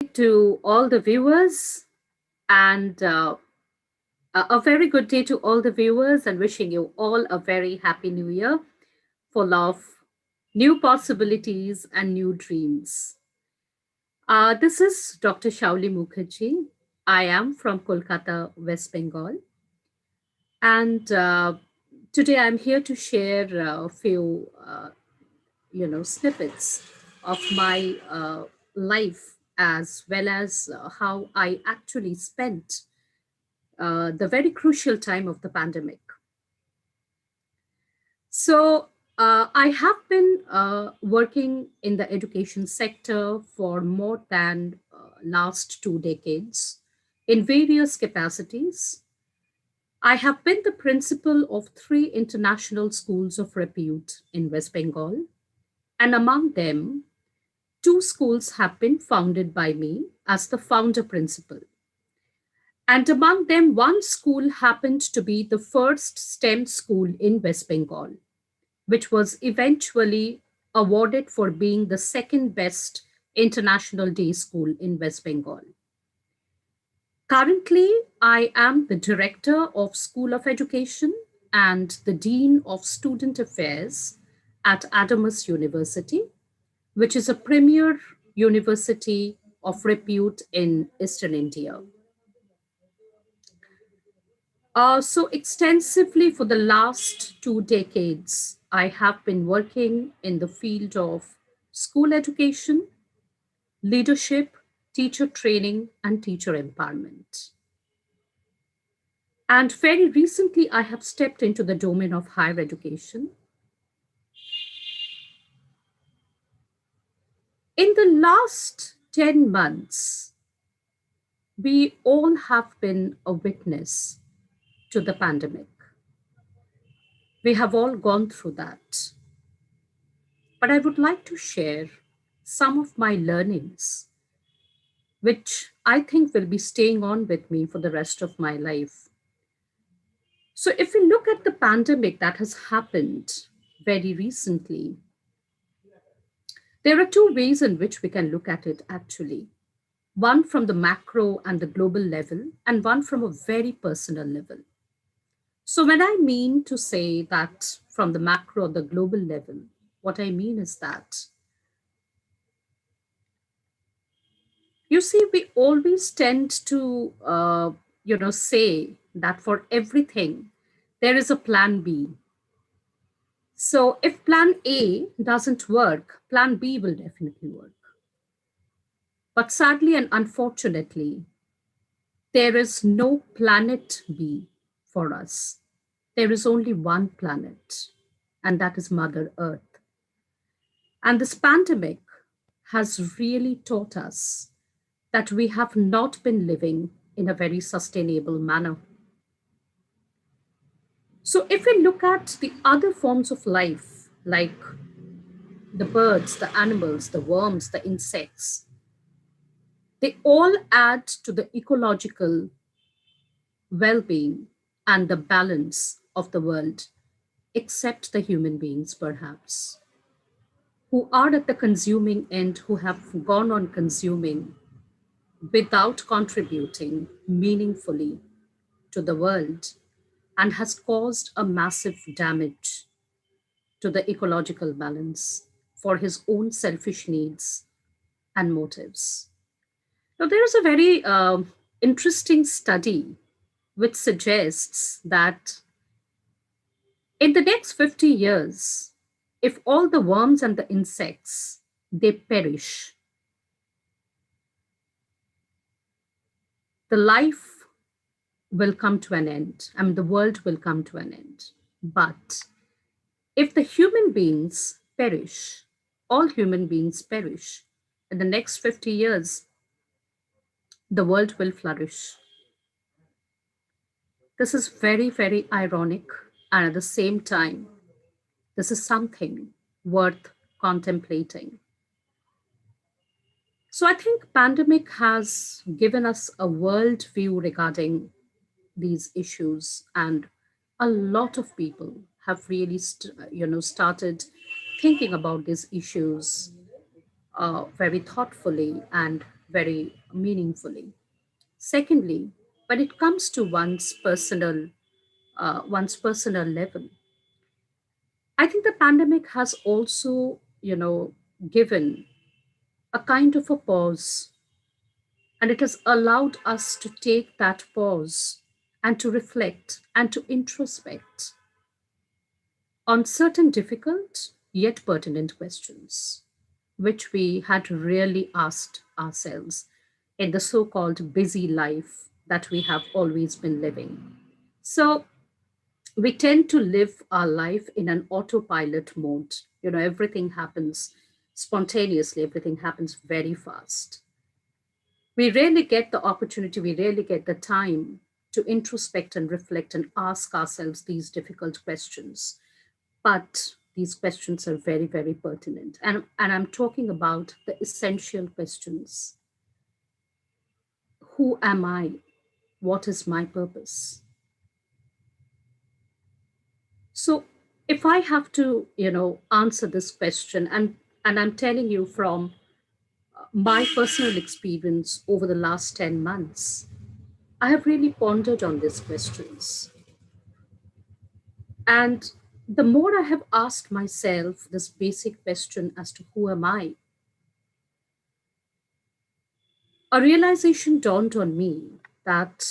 To all the viewers, and a very good day to all the viewers, and wishing you all a very happy new year full of new possibilities and new dreams. This is Dr. Shauli Mukherjee. I am from Kolkata, West Bengal, and today I'm here to share a few, snippets of my life, as well as how I actually spent the very crucial time of the pandemic. So, I have been working in the education sector for more than last 2 decades in various capacities. I have been the principal of three international schools of repute in West Bengal, and among them, two schools have been founded by me as the founder principal. And among them, one school happened to be the first STEM school in West Bengal, which was eventually awarded for being the second best international day school in West Bengal. Currently, I am the director of School of Education and the Dean of Student Affairs at Adamas University, which is a premier university of repute in Eastern India. So extensively for the last 2 decades, I have been working in the field of school education, leadership, teacher training, and teacher empowerment. And very recently, I have stepped into the domain of higher education. In the last 10 months, we all have been a witness to the pandemic. We have all gone through that. But I would like to share some of my learnings, which I think will be staying on with me for the rest of my life. So, if we look at the pandemic that has happened very recently, there are two ways in which we can look at it actually, one from the macro and the global level, and one from a very personal level. So, when I mean to say that from the macro or the global level, what I mean is that, you see, we always tend to, say that for everything, there is a plan B. So if plan A doesn't work, plan B will definitely work. But sadly and unfortunately, there is no planet B for us. There is only one planet, and that is Mother Earth. And this pandemic has really taught us that we have not been living in a very sustainable manner. So, if we look at the other forms of life, like the birds, the animals, the worms, the insects, they all add to the ecological well being and the balance of the world, except the human beings, perhaps, who are at the consuming end, who have gone on consuming without contributing meaningfully to the world, and has caused a massive damage to the ecological balance for his own selfish needs and motives. Now, there is a very interesting study which suggests that in the next 50 years, if all the worms and the insects they perish, the life will come to an end. I mean, the world will come to an end. But if the human beings perish, all human beings perish, in the next 50 years, the world will flourish. This is very, very ironic. And at the same time, this is something worth contemplating. So I think pandemic has given us a world view regarding these issues, and a lot of people have really started thinking about these issues very thoughtfully and very meaningfully. Secondly, when it comes to one's personal level, I think the pandemic has also, given a kind of a pause, and it has allowed us to take that pause and to reflect and to introspect on certain difficult yet pertinent questions, which we had really asked ourselves in the so called busy life that we have always been living. So, we tend to live our life in an autopilot mode. Everything happens spontaneously, everything happens very fast. We rarely get the opportunity, we rarely get the time to introspect and reflect and ask ourselves these difficult questions. But these questions are very, very pertinent. And I'm talking about the essential questions. Who am I? What is my purpose? So if I have to, answer this question, and I'm telling you from my personal experience over the last 10 months, I have really pondered on these questions. And the more I have asked myself this basic question as to who am I, a realization dawned on me that,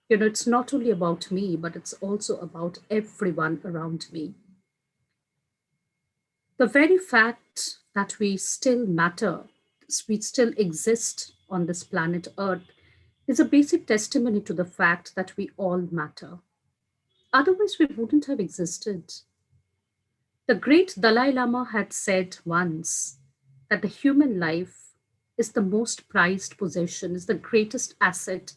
it's not only about me, but it's also about everyone around me. The very fact that we still matter, we still exist on this planet Earth, is a basic testimony to the fact that we all matter. Otherwise, we wouldn't have existed. The great Dalai Lama had said once that the human life is the most prized possession, is the greatest asset,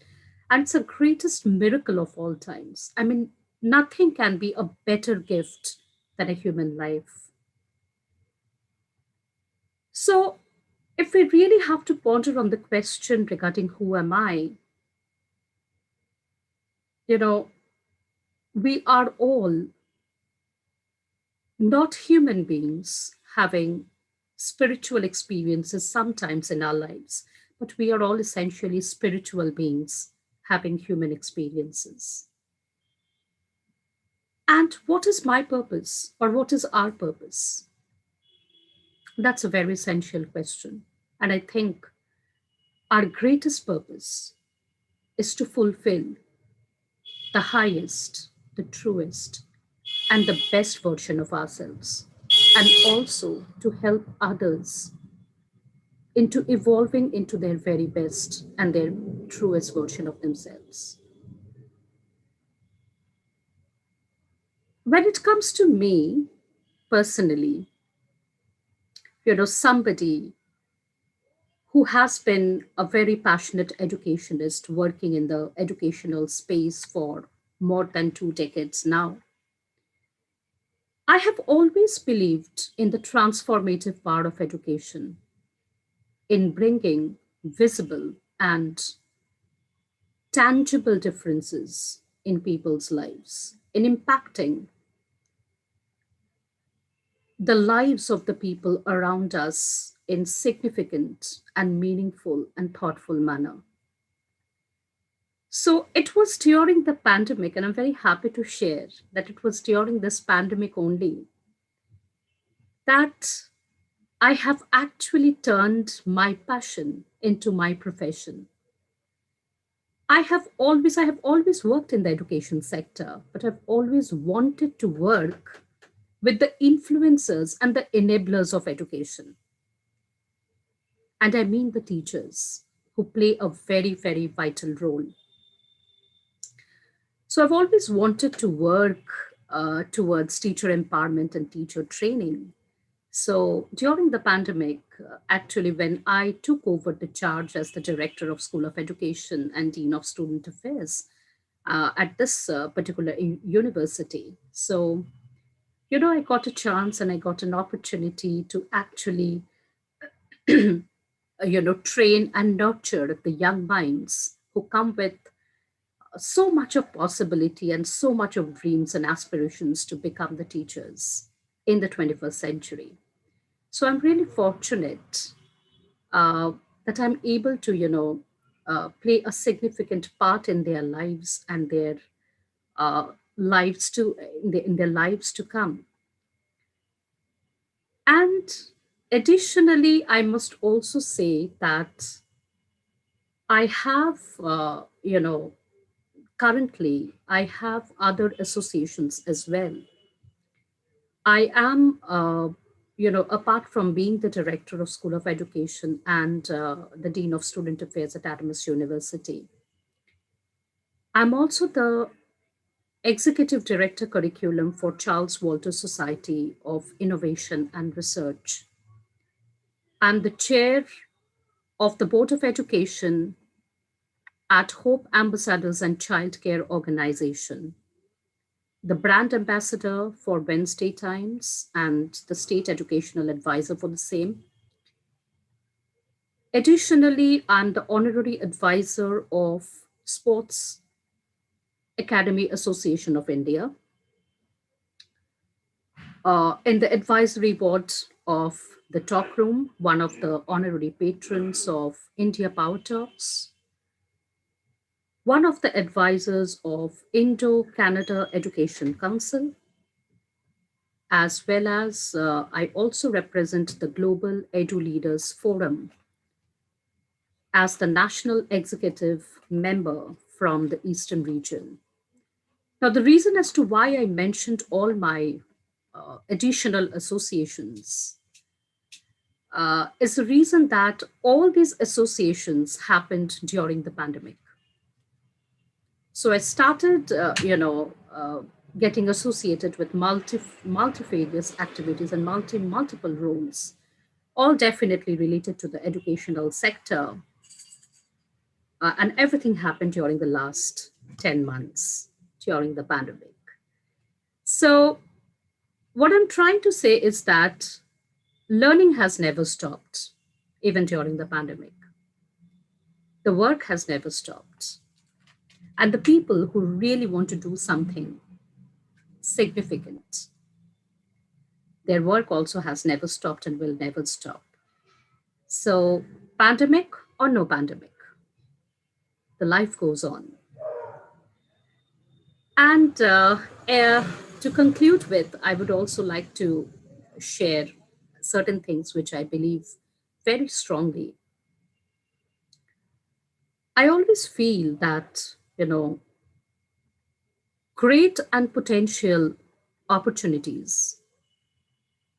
and it's the greatest miracle of all times. I mean, nothing can be a better gift than a human life. So, if we really have to ponder on the question regarding who am I, you know, we are all not human beings having spiritual experiences sometimes in our lives, but we are all essentially spiritual beings having human experiences. And what is my purpose, or what is our purpose? That's a very essential question. And I think our greatest purpose is to fulfill the highest, the truest, and the best version of ourselves, and also to help others into evolving into their very best and their truest version of themselves. When it comes to me personally, somebody who has been a very passionate educationist working in the educational space for more than 2 decades now, I have always believed in the transformative power of education in bringing visible and tangible differences in people's lives, in impacting the lives of the people around us in significant and meaningful and thoughtful manner. So it was during the pandemic, and I'm very happy to share that it was during this pandemic only that I have actually turned my passion into my profession. I have always worked in the education sector, but I've always wanted to work with the influencers and the enablers of education. And I mean the teachers who play a very, very vital role. So I've always wanted to work towards teacher empowerment and teacher training. So during the pandemic, actually, when I took over the charge as the director of School of Education and Dean of Student Affairs at this particular university, so I got a chance and I got an opportunity to actually train and nurture the young minds who come with so much of possibility and so much of dreams and aspirations to become the teachers in the 21st century. So I'm really fortunate uh, that I'm able to, play a significant part in their lives and their lives to in their lives to come. And additionally, I must also say that I have, currently, I have other associations as well. I am, apart from being the director of School of Education and the Dean of Student Affairs at Adamas University, I'm also the Executive Director Curriculum for Charles Walter Society of Innovation and Research. I'm the chair of the Board of Education at Hope Ambassadors and Childcare Organization, the brand ambassador for Wednesday Times, and the state educational advisor for the same. Additionally, I'm the honorary advisor of Sports Academy Association of India, in the advisory board of the Talk Room, one of the honorary patrons of India Power Talks, one of the advisors of Indo-Canada Education Council, as well as I also represent the Global Edu Leaders Forum as the national executive member from the Eastern region. Now, the reason as to why I mentioned all my additional associations is the reason that all these associations happened during the pandemic. So I started, getting associated with multifarious activities and multiple roles, all definitely related to the educational sector, and everything happened during the last 10 months during the pandemic. So what I'm trying to say is that learning has never stopped, even during the pandemic. The work has never stopped. And the people who really want to do something significant, their work also has never stopped and will never stop. So, pandemic or no pandemic, the life goes on. And to conclude with, I would also like to share certain things which I believe very strongly. I always feel that, great and potential opportunities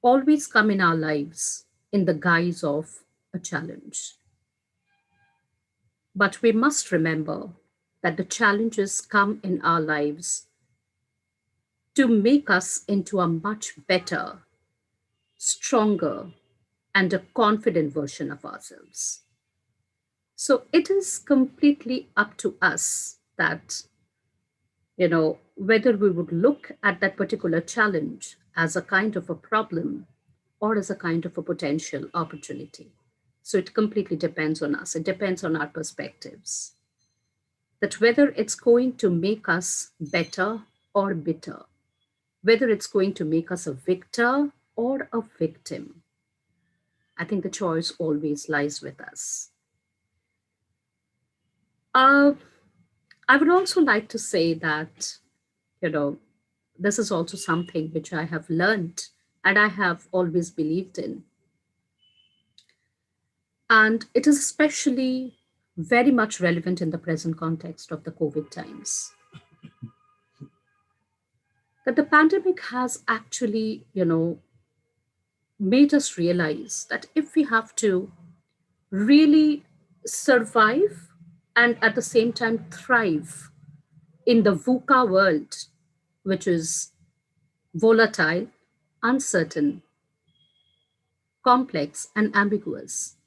always come in our lives in the guise of a challenge. But we must remember that the challenges come in our lives to make us into a much better, stronger, and a confident version of ourselves. So it is completely up to us that, whether we would look at that particular challenge as a kind of a problem or as a kind of a potential opportunity. So it completely depends on us. It depends on our perspectives. That whether it's going to make us better or bitter, whether it's going to make us a victor or a victim, I think the choice always lies with us. Uh, I would also like to say that, you know, this is also something which I have learned and I have always believed in. And it is especially very much relevant in the present context of the COVID times. That the pandemic has actually, made us realize that if we have to really survive and at the same time thrive in the VUCA world, which is volatile, uncertain, complex, and ambiguous.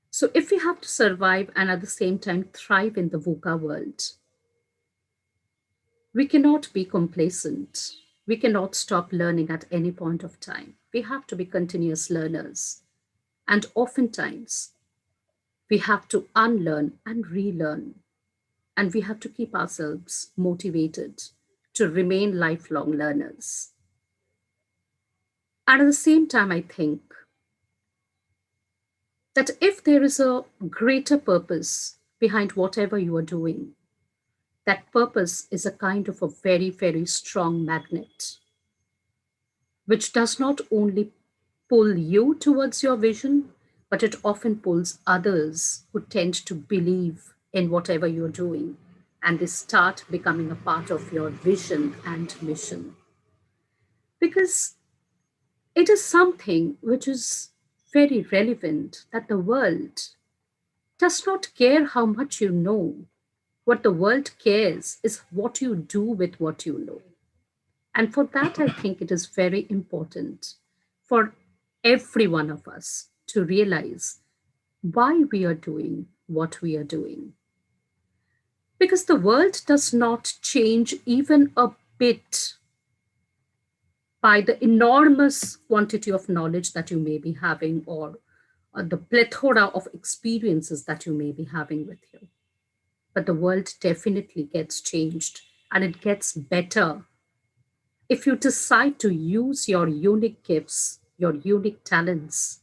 So, if we have to survive and at the same time thrive in the VUCA world, we cannot be complacent. We cannot stop learning at any point of time. We have to be continuous learners. And oftentimes, we have to unlearn and relearn. And we have to keep ourselves motivated to remain lifelong learners. And at the same time, I think that if there is a greater purpose behind whatever you are doing, that purpose is a kind of a very, very strong magnet, which does not only pull you towards your vision, but it often pulls others who tend to believe in whatever you're doing, and they start becoming a part of your vision and mission. Because it is something which is very relevant that the world does not care how much you know. What the world cares is what you do with what you know. And for that, I think it is very important for every one of us to realize why we are doing what we are doing. Because the world does not change even a bit by the enormous quantity of knowledge that you may be having, or the plethora of experiences that you may be having with you. But the world definitely gets changed, and it gets better if you decide to use your unique gifts, your unique talents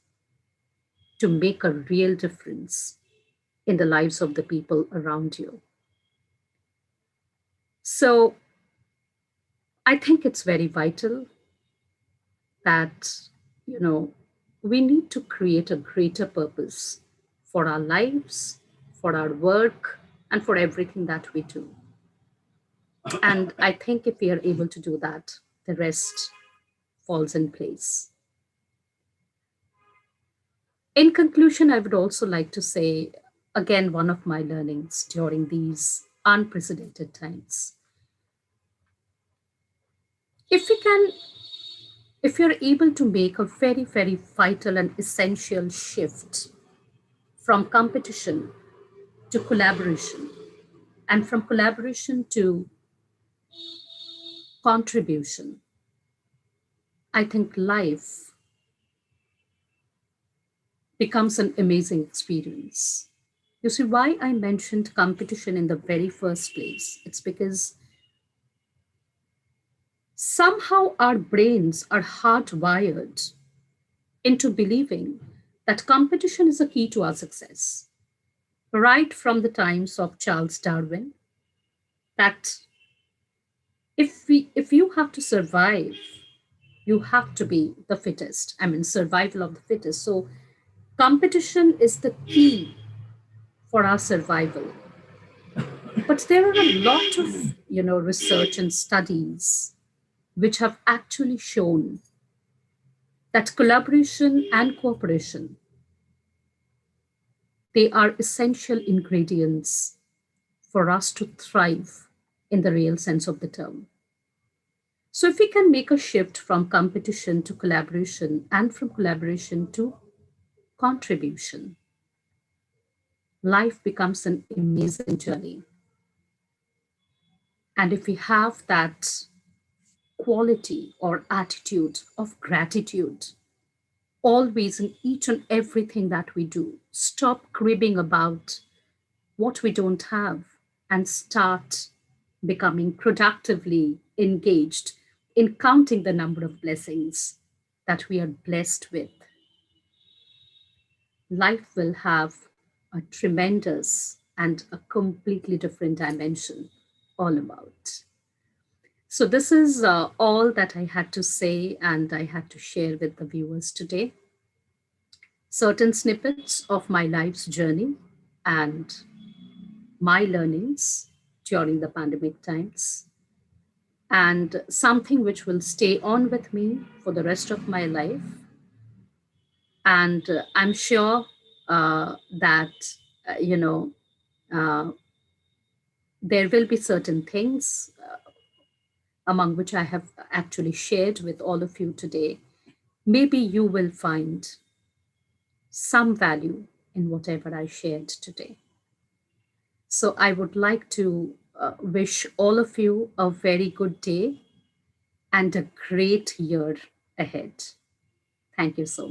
to make a real difference in the lives of the people around you. So I think it's very vital that, you know, we need to create a greater purpose for our lives, for our work, and for everything that we do. And I think if we are able to do that, the rest falls in place. In conclusion, I would also like to say again, one of my learnings during these unprecedented times. If we can, if you're able to make a very, very vital and essential shift from competition to collaboration, and from collaboration to contribution, I think life becomes an amazing experience. You see, why I mentioned competition in the very first place? It's because somehow our brains are hardwired into believing that competition is a key to our success. Right from the times of Charles Darwin, that if you have to survive, you have to be the fittest. I mean, survival of the fittest. So competition is the key for our survival. But there are a lot of research and studies which have actually shown that collaboration and cooperation, they are essential ingredients for us to thrive in the real sense of the term. So if we can make a shift from competition to collaboration and from collaboration to contribution, life becomes an amazing journey. And if we have that quality or attitude of gratitude always in each and everything that we do, stop cribbing about what we don't have and start becoming productively engaged in counting the number of blessings that we are blessed with, life will have a tremendous and a completely different dimension all about. So, this is all that I had to say and I had to share with the viewers today. Certain snippets of my life's journey and my learnings during the pandemic times, and something which will stay on with me for the rest of my life. And I'm sure that, uh, you know, uh, there will be certain things among which I have actually shared with all of you today. Maybe you will find some value in whatever I shared today. So I would like to wish all of you a very good day and a great year ahead. Thank you so much.